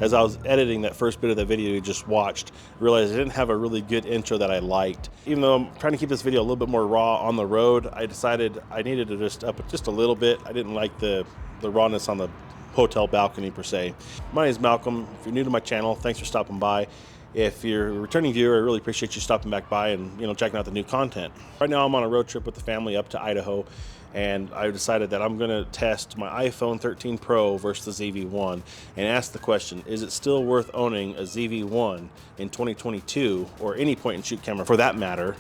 As I was editing that first bit of the video you just watched, I realized I didn't have a really good intro that I liked. Even though I'm trying to keep this video a little bit more raw on the road, I decided I needed to just up it just a little bit. I didn't like the rawness on the hotel balcony per se. My name is Malcolm. If you're new to my channel, thanks for stopping by. If you're a returning viewer, I really appreciate you stopping back by and checking out the new content. Right now I'm on a road trip with the family up to Idaho, and I decided that I'm going to test my iPhone 13 Pro versus the ZV-1 and ask the question, is it still worth owning a ZV-1 in 2022, or any point and shoot camera for that matter,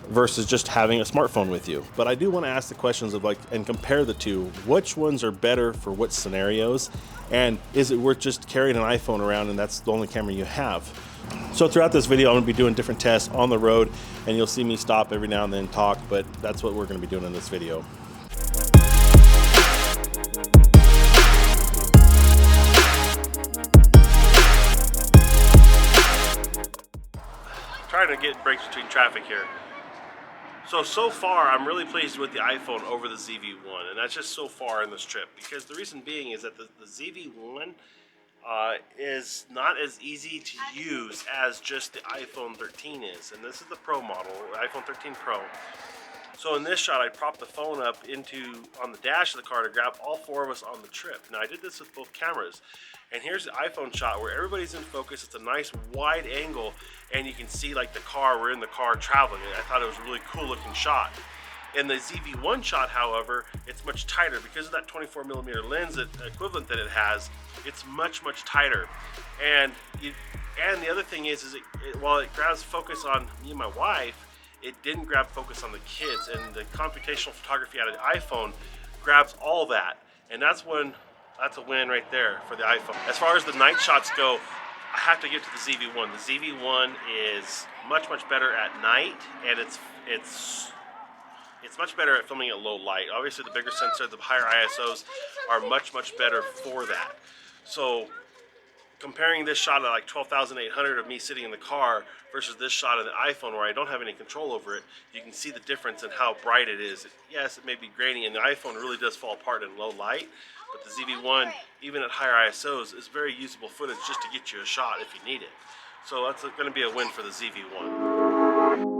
versus just having a smartphone with you? But I do want to ask the questions of and compare the two. Which ones are better for what scenarios? And is it worth just carrying an iPhone around and that's the only camera you have? So throughout this video, I'm going to be doing different tests on the road, and you'll see me stop every now and then talk, but that's what we're going to be doing in this video. Trying to get breaks between traffic here. So far, I'm really pleased with the iPhone over the ZV-1, and that's just so far in this trip, because the reason being is that the ZV-1 is not as easy to use as just the iPhone 13 is, and this is the Pro model, iPhone 13 Pro. So in this shot, I propped the phone up on the dash of the car to grab all four of us on the trip. Now I did this with both cameras, and here's the iPhone shot where everybody's in focus. It's a nice wide angle, and you can see like the car, we're in the car traveling. I thought it was a really cool looking shot. In the ZV-1 shot, however, it's much tighter because of that 24mm lens equivalent that it has. It's much tighter, and the other thing is while it grabs focus on me and my wife, it didn't grab focus on the kids, and the computational photography out of the iPhone grabs all that, and that's a win right there for the iPhone. As far as the night shots go, I have to get to the ZV-1. The ZV-1 is much better at night, and it's much better at filming at low light. Obviously, the bigger sensor, the higher ISOs are much better for that. So comparing this shot at like 12,800 of me sitting in the car versus this shot of the iPhone where I don't have any control over it, you can see the difference in how bright it is. Yes, it may be grainy, and the iPhone really does fall apart in low light, but the ZV-1, even at higher ISOs, is very usable footage just to get you a shot if you need it. So that's going to be a win for the ZV-1.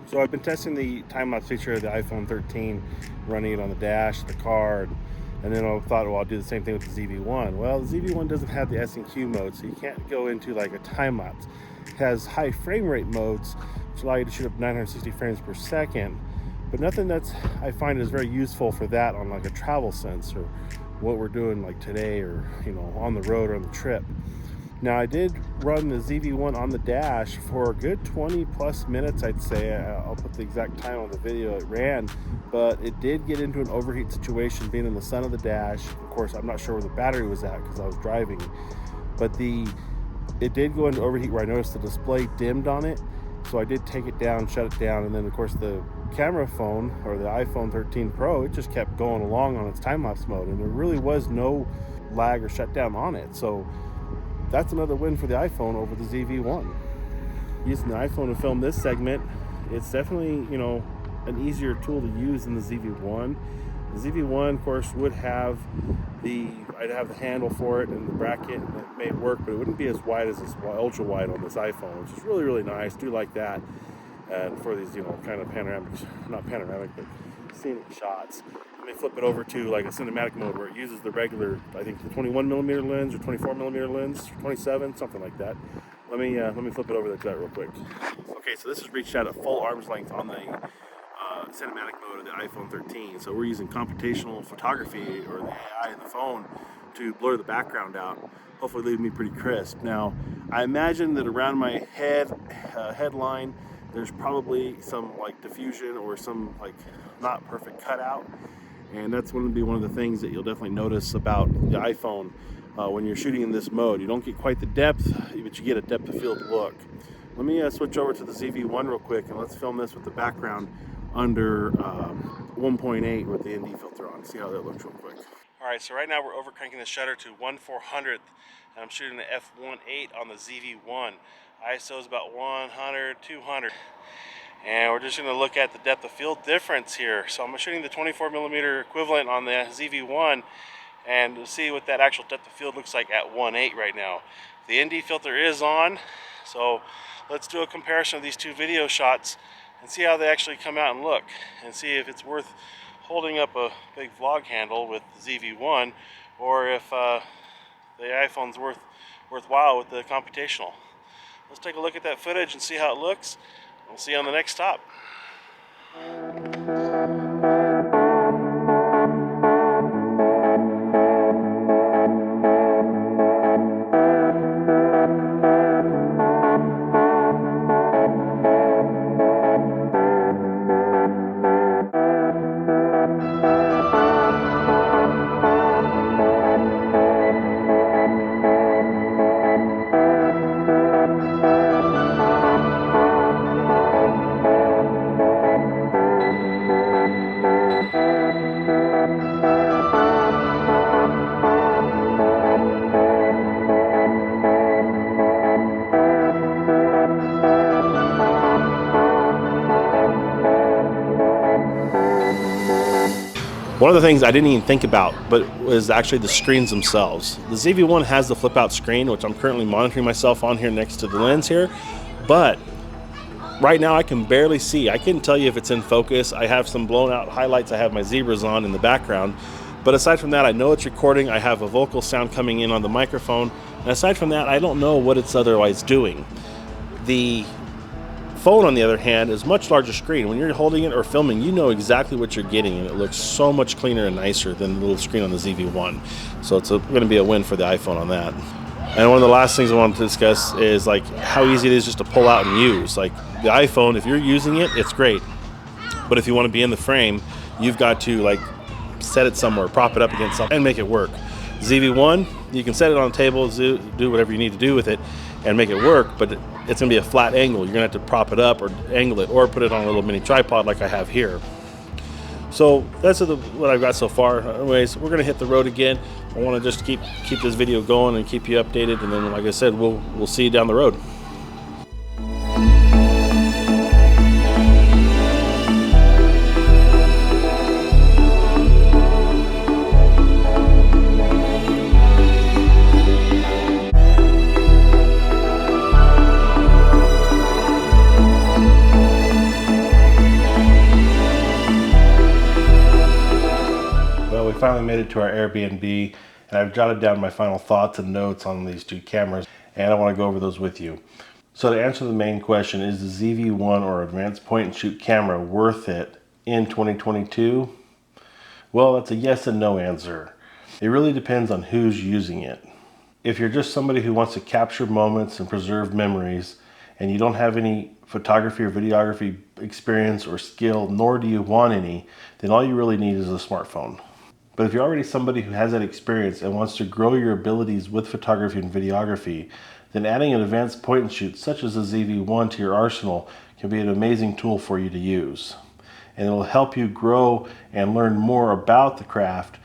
So I've been testing the time-lapse feature of the iPhone 13, running it on the dash, the car, and then I thought, well, I'll do the same thing with the ZV-1. Well, the ZV-1 doesn't have the S&Q mode, so you can't go into like a time-lapse. It has high frame rate modes, which allow you to shoot up 960 frames per second, but nothing that's I find is very useful for that on like a travel sense or what we're doing like today, or on the road or on the trip. Now I did run the ZV-1 on the dash for a good 20 plus minutes, I'd say. I'll put the exact time on the video it ran, but it did get into an overheat situation being in the sun of the dash. Of course, I'm not sure where the battery was at because I was driving, but it did go into overheat where I noticed the display dimmed on it. So I did take it down, shut it down, and then of course the camera phone, or the iPhone 13 Pro, it just kept going along on its time-lapse mode, and there really was no lag or shutdown on it. So that's another win for the iPhone over the ZV-1. Using the iPhone to film this segment, it's definitely, you know, an easier tool to use than the ZV-1. The ZV-1, of course, would have I'd have the handle for it and the bracket, and it may work, but it wouldn't be as wide as this ultra wide on this iPhone, which is really, really nice. Do like that. And for these, you know, kind of panoramic, not panoramic, but scenic shots. Let me flip it over to like a cinematic mode where it uses the regular, I think the 21mm lens or 24mm lens, 27, something like that. Let me flip it over to that real quick. Okay, so this is reached out at full arm's length on the cinematic mode of the iPhone 13. So we're using computational photography, or the AI in the phone, to blur the background out, hopefully leave me pretty crisp. Now, I imagine that around my headline, there's probably some like diffusion or some like not perfect cutout, and that's going to be one of the things that you'll definitely notice about the iPhone when you're shooting in this mode. You don't get quite the depth, but you get a depth of field look. Let me switch over to the ZV-1 real quick, and let's film this with the background under 1.8 with the ND filter on. See how that looks real quick. Alright, so right now we're over cranking the shutter to 1/400th, and I'm shooting the f1.8 on the ZV-1. ISO is about 100, 200. And we're just going to look at the depth of field difference here. So I'm shooting the 24mm equivalent on the ZV-1, and we'll see what that actual depth of field looks like at 1.8 right now. The ND filter is on, so let's do a comparison of these two video shots and see how they actually come out and look, and see if it's worth holding up a big vlog handle with the ZV-1, or if the iPhone's worthwhile with the computational. Let's take a look at that footage and see how it looks. We'll see you on the next stop. One of the things I didn't even think about, but was actually the screens themselves. The ZV-1 has the flip out screen, which I'm currently monitoring myself on here next to the lens here, but right now I can barely see. I couldn't tell you if it's in focus. I have some blown out highlights. I have my zebras on in the background, but aside from that, I know it's recording. I have a vocal sound coming in on the microphone, and aside from that, I don't know what it's otherwise doing. The phone, on the other hand, is much larger screen. When you're holding it or filming, you know exactly what you're getting, and it looks so much cleaner and nicer than the little screen on the ZV-1. So it's going to be a win for the iPhone on that. And one of the last things I wanted to discuss is like how easy it is just to pull out and use. Like the iPhone, if you're using it, it's great. But if you want to be in the frame, you've got to like set it somewhere, prop it up against something, and make it work. ZV-1, you can set it on a table, do whatever you need to do with it, and make it work, but it's going to be a flat angle. You're going to have to prop it up or angle it, or put it on a little mini tripod like I have here. So that's what I've got so far. Anyways, we're going to hit the road again. I want to just keep this video going and keep you updated, and then like I said, we'll see you down the road. Finally made it to our Airbnb, and I've jotted down my final thoughts and notes on these two cameras, and I want to go over those with you. So to answer the main question, is the ZV-1 or advanced point and shoot camera worth it in 2022? Well, that's a yes and no answer. It really depends on who's using it. If you're just somebody who wants to capture moments and preserve memories, and you don't have any photography or videography experience or skill, nor do you want any, then all you really need is a smartphone. But if you're already somebody who has that experience and wants to grow your abilities with photography and videography, then adding an advanced point and shoot such as the ZV-1 to your arsenal can be an amazing tool for you to use. And it will help you grow and learn more about the craft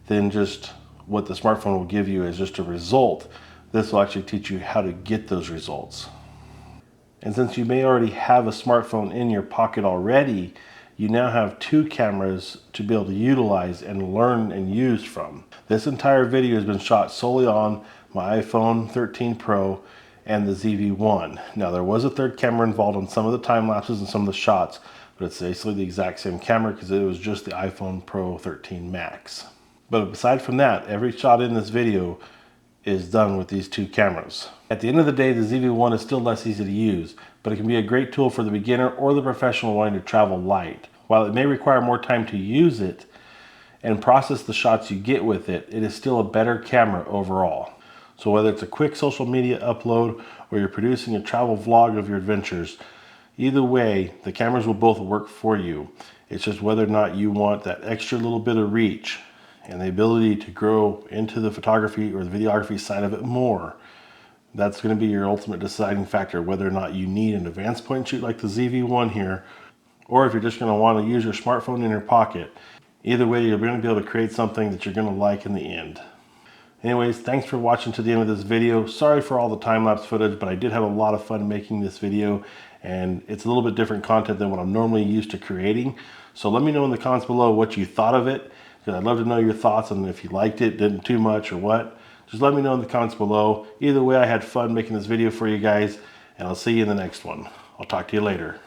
than just what the smartphone will give you as just a result. This will actually teach you how to get those results. And since you may already have a smartphone in your pocket already, you now have two cameras to be able to utilize and learn and use from. This entire video has been shot solely on my iPhone 13 Pro and the ZV-1. Now there was a third camera involved in some of the time lapses and some of the shots, but it's basically the exact same camera because it was just the iPhone Pro 13 Max. But aside from that, every shot in this video is done with these two cameras. At the end of the day, the ZV-1 is still less easy to use, but it can be a great tool for the beginner or the professional wanting to travel light. While it may require more time to use it and process the shots you get with it, it is still a better camera overall. So whether it's a quick social media upload or you're producing a travel vlog of your adventures, either way, the cameras will both work for you. It's just whether or not you want that extra little bit of reach and the ability to grow into the photography or the videography side of it more. That's going to be your ultimate deciding factor, whether or not you need an advanced point and shoot like the ZV-1 here, or if you're just going to want to use your smartphone in your pocket. Either way, you're going to be able to create something that you're going to like in the end. Anyways, thanks for watching to the end of this video. Sorry for all the time-lapse footage, but I did have a lot of fun making this video, and it's a little bit different content than what I'm normally used to creating. So let me know in the comments below what you thought of it, because I'd love to know your thoughts on if you liked it, didn't too much, or what. Just let me know in the comments below. Either way, I had fun making this video for you guys, and I'll see you in the next one. I'll talk to you later.